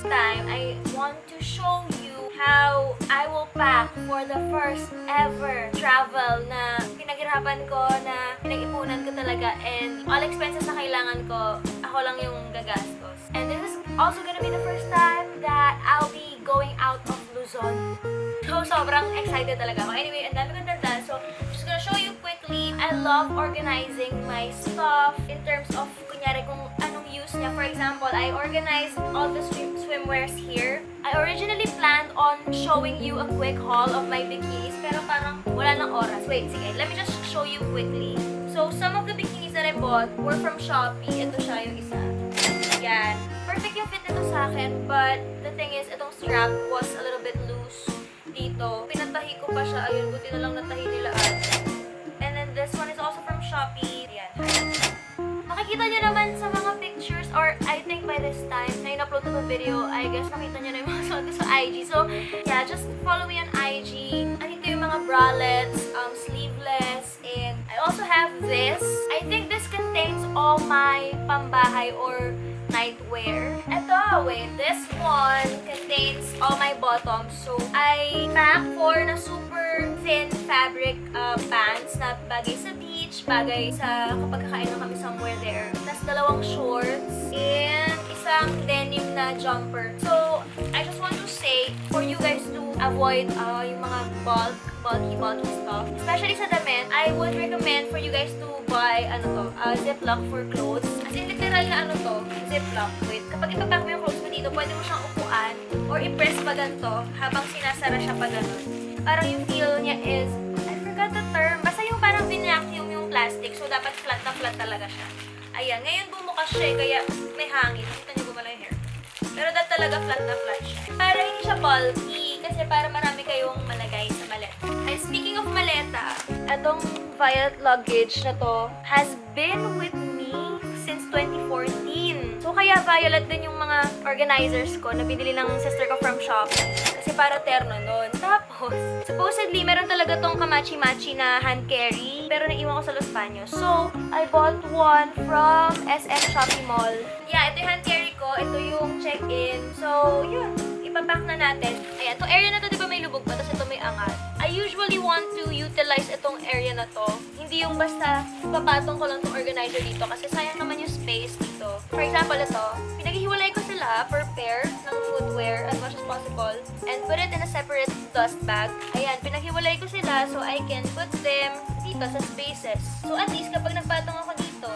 time, I want to show you how I will pack for the first ever travel na pinaghirapan ko, na pinag-ipunan ko talaga, and all expenses na kailangan ko, ako lang yung gagastos. And this is also gonna be the first time that I'll be going out of Luzon. So, sobrang excited talaga ako. Anyway, ang dami kong daldal. So, just gonna show you quickly. I love organizing my stuff in terms of, kunyari, kung anong use niya. For example, I organized all the swimwears here. I originally planned on showing you a quick haul of my bikinis, pero parang wala nang oras. Wait, sige. Let me just show you quickly. So, some of the bikinis that I bought were from Shopee. Ito siya yung isa. Yan. Perfect yung fit nito sa akin, but the thing is, itong strap was a little bit loose dito. Pinatahi ko pa siya. Ayun, buti na lang natahi nila ate. And then this one is also from Shopee. Ayan. Makikita nyo naman sa mga pictures, or I think by this time na in-upload ko the video, I guess nakita nyo na yung mga suot ko sa IG. So, yeah, just follow me on IG. Andito yung mga bralettes, sleeveless, and I also have this. I think this contains all my pambahay or nightwear. Ito, wait, this one contains all my bottoms. So, I pack for na super thin fabric pants na bagay sa beach, bagay sa kapag kakain na kami somewhere there. Tapos dalawang shorts, and isang denim na jumper. So, I just want to say, for you guys to avoid yung mga bulky stuff, especially sa damit, I would recommend for you guys to buy, Ziploc for clothes. As in, literal na Ziploc. Wait, kapag ipapack mo yung clothes mo dito, pwede mo siyang upuan or i-press pa ganito habang sinasara siya pa ganun. Parang yung feel niya is, I forgot the term, basta yung parang vinacuum yung plastic, so dapat flat na flat talaga siya. Ayan, ngayon bumukas siya kaya may hangin. Nakita niyo gumala yung hair. Pero that talaga flat na flat siya. Para hindi siya bulky, kasi para marami kayong malagay sa maleta. And speaking of maleta, itong Violet luggage na to has been with me since 2014. So, kaya Violet din yung mga organizers ko na binili ng sister ko from Shopee. Kasi para terno nun. Tapos, supposedly, meron talaga tong kamachi-machi na hand carry. Pero naiwan ko sa Los Baños. So, I bought one from SM Shopee Mall. Yeah, ito yung hand carry ko. Ito yung check-in. So, yun. Ipapack na natin. Ayan, itong area na to, di ba may lubog pa? Tapos ito may angat. I usually want to utilize itong area na to. Hindi yung basta papatong ko lang itong organizer dito kasi sayang naman yung space dito. For example, ito, pinaghihiwalay ko sila per pair ng footwear as much as possible and put it in a separate dust bag. Ayan, pinaghiwalay ko sila so I can put them dito sa spaces. So at least kapag nagpatong ako dito,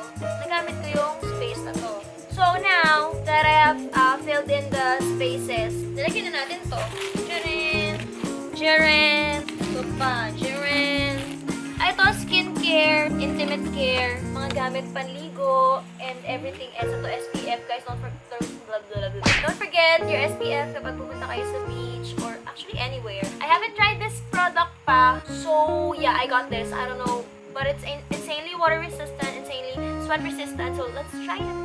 nagamit ko yung space na to. So now that I have filled in the spaces, nilagyan na natin to. Jiren! Ito pa, Jiren! Ito, skincare, intimate care, mga gamit panligo, and everything else. Ito, SPF, guys. Don't forget your SPF kapag pupunta kayo sa beach or actually anywhere. I haven't tried this product pa, so yeah, I got this. I don't know, but it's insanely water resistant, insanely sweat resistant, so let's try it.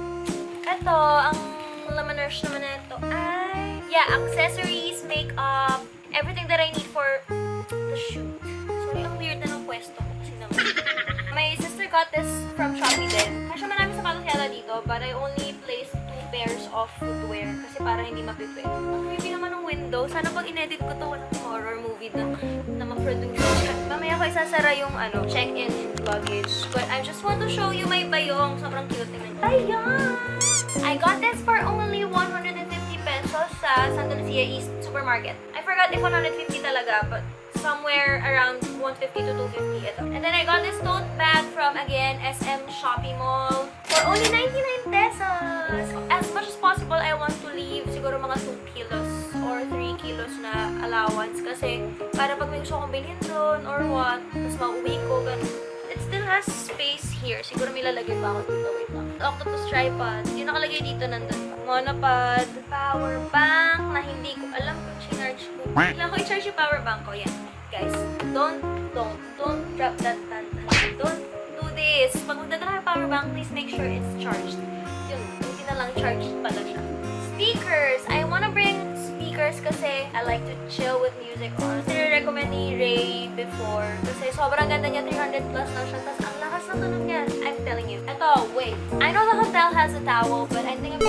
Ito, ang laman-nurse naman na ito ay, yeah, accessories, makeup, everything that I need for the shoot. So, yung weird na ng pwesto ko kasi naman. My sister got this from Shopee din. Kasi maraming sapatos yata dito, but I only placed 2 pairs of footwear kasi para hindi mapipit. Ang creepy naman ng window. Sana pag in-edit ko to, walang horror movie na ma-produce. Mamaya ko isasara yung check-in luggage. But I just want to show you my bayong. Sobrang cute tingnan. Bayong! I got this for only 150 pesos sa Santa Lucia East Supermarket. I forgot if 150 talaga, but somewhere around 150 to 250 ito. And then I got this tote bag from, again, SM Shopee Mall for only 99 pesos. As much as possible, I want to leave siguro mga 2 kilos or 3 kilos na allowance kasi para pag may gusto kong bilhin doon or what, tapos mauwi ko, ganun. It still has space here. Siguro may lalagay pa ako dito. Wait lang. Octopus tripod. Yung nakalagay dito nandun pa. Monopod. Power bank na hindi ko alam kung sinarge ko. Kailangan ko i-charge yung power bank ko. Yan. Guys, don't drop that tanda. Don't do this. Pag magdadala yung power bank, please make sure it's charged. Yun. Hindi na lang charged pala siya. Speakers. I wanna bring speakers kasi I like to chill with music on. Recommend ni Ray before kasi sobrang ganda niya, 300 plus na siya, tapos ang lakas ng tunog niya. I'm telling you. Eto, wait. I know the hotel has a towel, but I think I'm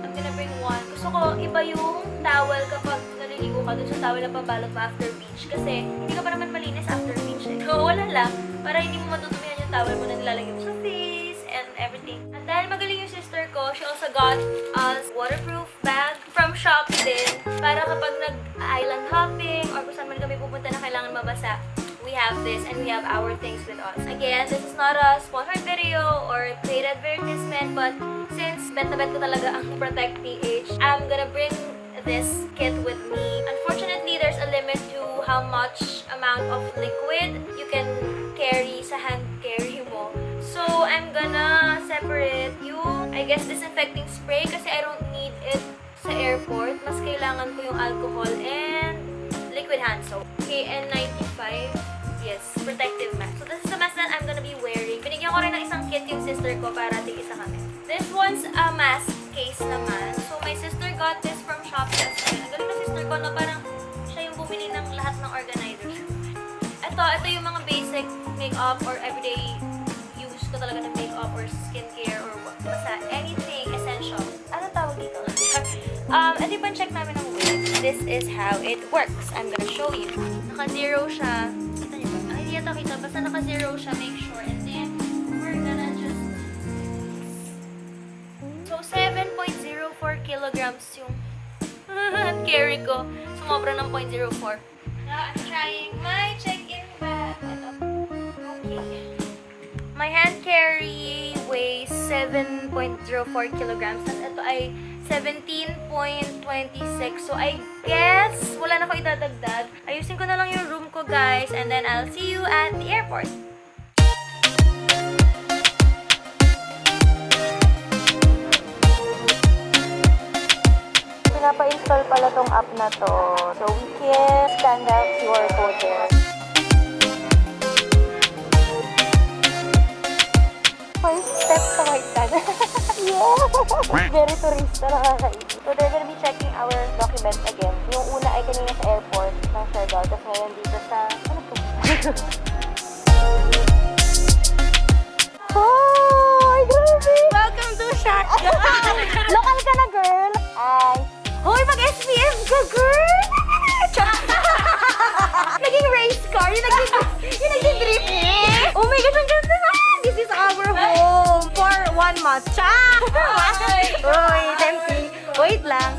gonna bring one. Gusto ko ko, iba yung towel kapag naliligo ka dun sa towel na pabalot pa after beach. Kasi hindi ka pa naman malinis after beach eh. So, wala lang. Para hindi mo matutumihan yung towel mo na nilalagay mo sa face and everything. At dahil magaling yung sister ko, she also got us waterproof bag from Shopee din. Para kapag nag-island hopping or kung saan man kami pupunta na kailangan mabasa, we have this and we have our things with us. Again, this is not a sponsored video or paid advertisement, but since bet na bet ko talaga ang Protect PH, I'm gonna bring this kit with me. Unfortunately, there's a limit to how much amount of liquid you can carry sa hand carry mo. So, I'm gonna separate yung, I guess, disinfecting spray kasi I don't need it sa airport. Mas kailangan ko yung alcohol and liquid hand soap. KN95. Yes, protective mask. So, this is the mask that I'm gonna be wearing. Binigyan ko rin ng isang kit yung sister ko para tig-isa kami. This one's a mask case naman. So, my sister got this from Shopee as well. Ang galing na sister ko na parang siya yung bumili ng lahat ng organizers. Ito yung mga basic makeup or everyday use ko talaga ng makeup or skincare or basta anything essential. Ano tawag dito? Ito yung check namin ng weight. This is how it works. I'm gonna show you. Naka-zero siya. Kita niyo ba? Hindi yata kita. Basta naka-zero siya. Make sure. And then, we're gonna just... So, 7.04 kilograms yung carry ko. Sumobra ng 0.04. Now, I'm trying my check-in bag. Ito. Okay. My hand carry weighs 7.04 kilograms. Tapos ito ay 17.26. So, I guess, wala na ko idadagdag. Ayusin ko na lang yung room ko, guys. And then, I'll see you at the airport. Pinapa-install pala tong app na to. So, we can scan that QR code there. First step sa Kaitan. Yeah! Very turista nakakaisip. So, they're gonna be checking our documents again. Yung una ay kanina sa airport ng Siargao. Tapos ngayon dito sa... Ano po? Hi! Grabe! Welcome to Siargao! Local ka na, girl! Ay! Hoy, mag-SPF ka, girl! Naging race car. Yung naging-drip eh. Oh my gosh, ang ganda na! This is our home for 1 month. Cha! Uy, tempting. Wait lang.